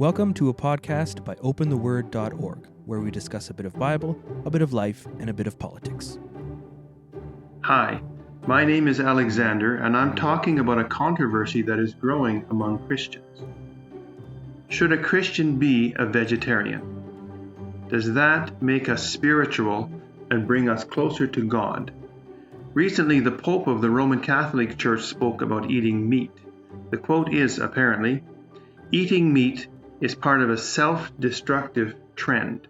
Welcome to a podcast by opentheword.org, where we discuss a bit of Bible, a bit of life, and a bit of politics. Hi, my name is Alexander, and I'm talking about a controversy that is growing among Christians. Should a Christian be a vegetarian? Does that make us spiritual and bring us closer to God? Recently, the Pope of the Roman Catholic Church spoke about eating meat. The quote is, apparently, "Eating meat is part of a self-destructive trend."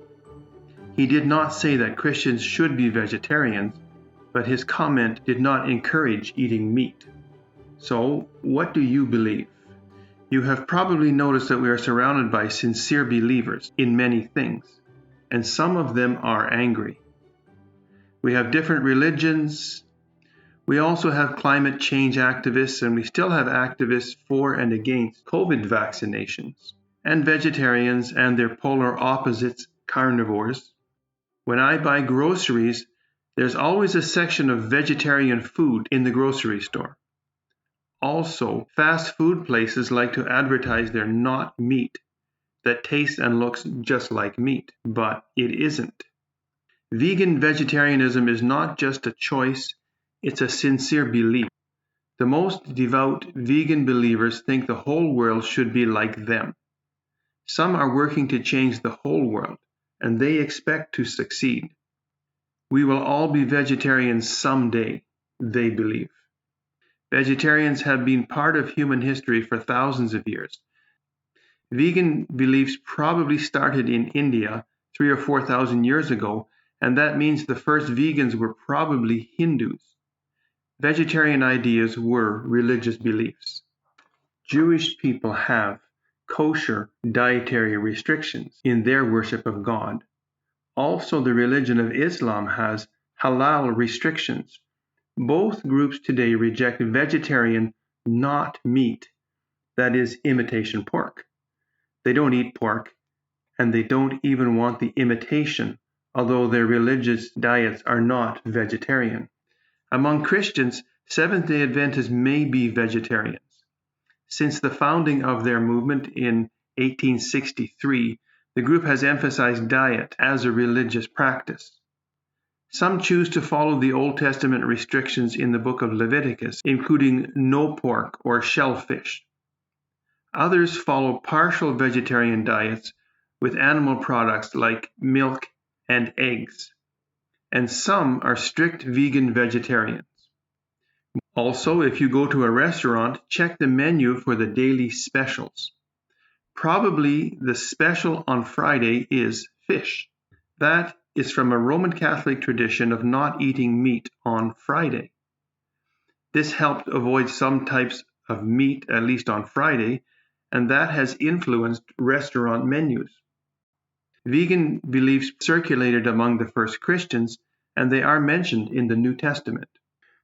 He did not say that Christians should be vegetarians, but his comment did not encourage eating meat. So, what do you believe? You have probably noticed that we are surrounded by sincere believers in many things, and some of them are angry. We have different religions. We also have climate change activists, and we still have activists for and against COVID vaccinations, and vegetarians and their polar opposites, carnivores. When I buy groceries, there's always a section of vegetarian food in the grocery store. Also, fast food places like to advertise they're not meat, that tastes and looks just like meat, but it isn't. Vegan vegetarianism is not just a choice, it's a sincere belief. The most devout vegan believers think the whole world should be like them. Some are working to change the whole world, and they expect to succeed. We will all be vegetarians someday, they believe. Vegetarians have been part of human history for thousands of years. Vegan beliefs probably started in India 3,000 or 4,000 years ago, and that means the first vegans were probably Hindus. Vegetarian ideas were religious beliefs. Jewish people have kosher dietary restrictions in their worship of God. Also, the religion of Islam has halal restrictions. Both groups today reject vegetarian, not meat, that is, imitation pork. They don't eat pork, and they don't even want the imitation, although their religious diets are not vegetarian. Among Christians, Seventh-day Adventists may be vegetarians. Since the founding of their movement in 1863, the group has emphasized diet as a religious practice. Some choose to follow the Old Testament restrictions in the book of Leviticus, including no pork or shellfish. Others follow partial vegetarian diets with animal products like milk and eggs. And some are strict vegan vegetarians. Also, if you go to a restaurant, check the menu for the daily specials. Probably the special on Friday is fish. That is from a Roman Catholic tradition of not eating meat on Friday. This helped avoid some types of meat, at least on Friday, and that has influenced restaurant menus. Vegan beliefs circulated among the first Christians, and they are mentioned in the New Testament.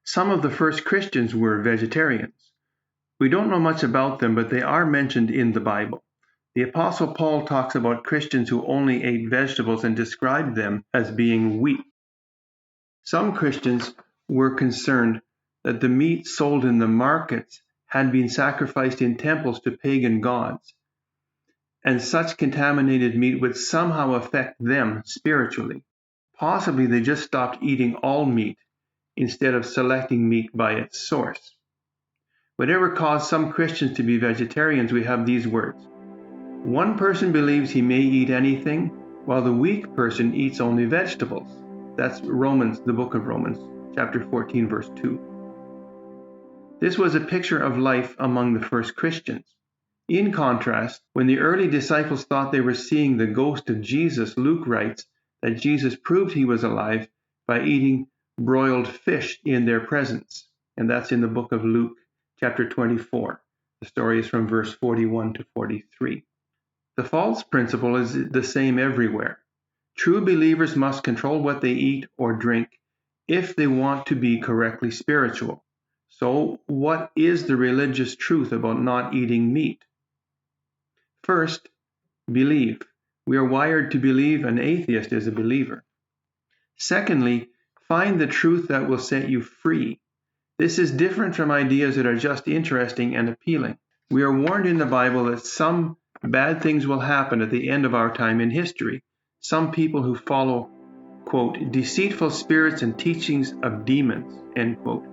Some of the first Christians were vegetarians. We don't know much about them, but they are mentioned in the Bible. The Apostle Paul talks about Christians who only ate vegetables and described them as being weak. Some Christians were concerned that the meat sold in the markets had been sacrificed in temples to pagan gods, and such contaminated meat would somehow affect them spiritually. Possibly they just stopped eating all meat instead of selecting meat by its source. Whatever caused some Christians to be vegetarians, we have these words. One person believes he may eat anything, while the weak person eats only vegetables. That's Romans, the book of Romans, chapter 14, verse 2. This was a picture of life among the first Christians. In contrast, when the early disciples thought they were seeing the ghost of Jesus, Luke writes that Jesus proved he was alive by eating broiled fish in their presence. And that's in the book of Luke, chapter 24. The story is from verse 41 to 43. The false principle is the same everywhere. True believers must control what they eat or drink if they want to be correctly spiritual. So, what is the religious truth about not eating meat? First, believe. We are wired to believe. An atheist is a believer. Secondly, find the truth that will set you free. This is different from ideas that are just interesting and appealing. We are warned in the Bible that some Bad things will happen at the end of our time in history. Some people who follow, quote, deceitful spirits and teachings of demons, end quote,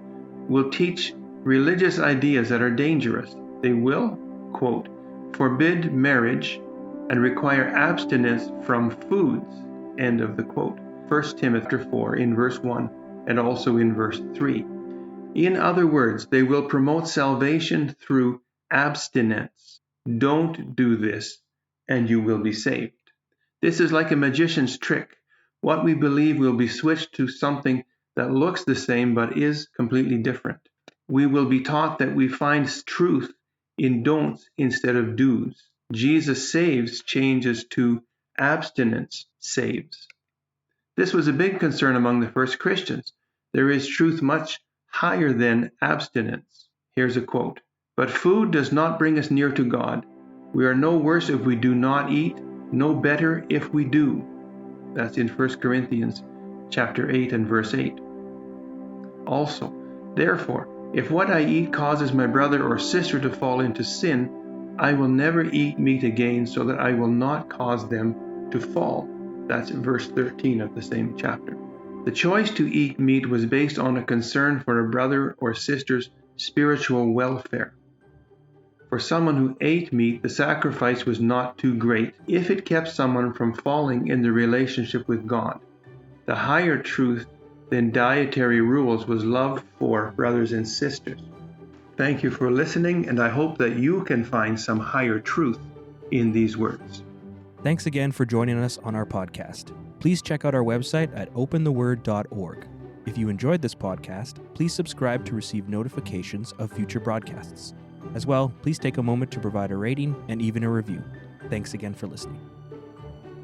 will teach religious ideas that are dangerous. They will, quote, forbid marriage and require abstinence from foods, end of the quote. 1 Timothy 4 in verse 1 and also in verse 3. In other words, they will promote salvation through abstinence. Don't do this and you will be saved. This is like a magician's trick. What we believe will be switched to something that looks the same but is completely different. We will be taught that we find truth in don'ts instead of do's. Jesus saves changes to abstinence saves. This was a big concern among the first Christians. There is truth much higher than abstinence. Here's a quote. But food does not bring us near to God. We are no worse if we do not eat, no better if we do. That's in 1 Corinthians chapter 8 and verse 8. Also, therefore, if what I eat causes my brother or sister to fall into sin, I will never eat meat again so that I will not cause them to fall. That's in verse 13 of the same chapter. The choice to eat meat was based on a concern for a brother or sister's spiritual welfare. For someone who ate meat, the sacrifice was not too great if it kept someone from falling in the relationship with God. The higher truth than dietary rules was love for brothers and sisters. Thank you for listening, and I hope that you can find some higher truth in these words. Thanks again for joining us on our podcast. Please check out our website at opentheword.org. If you enjoyed this podcast, please subscribe to receive notifications of future broadcasts. As well, please take a moment to provide a rating and even a review. Thanks again for listening.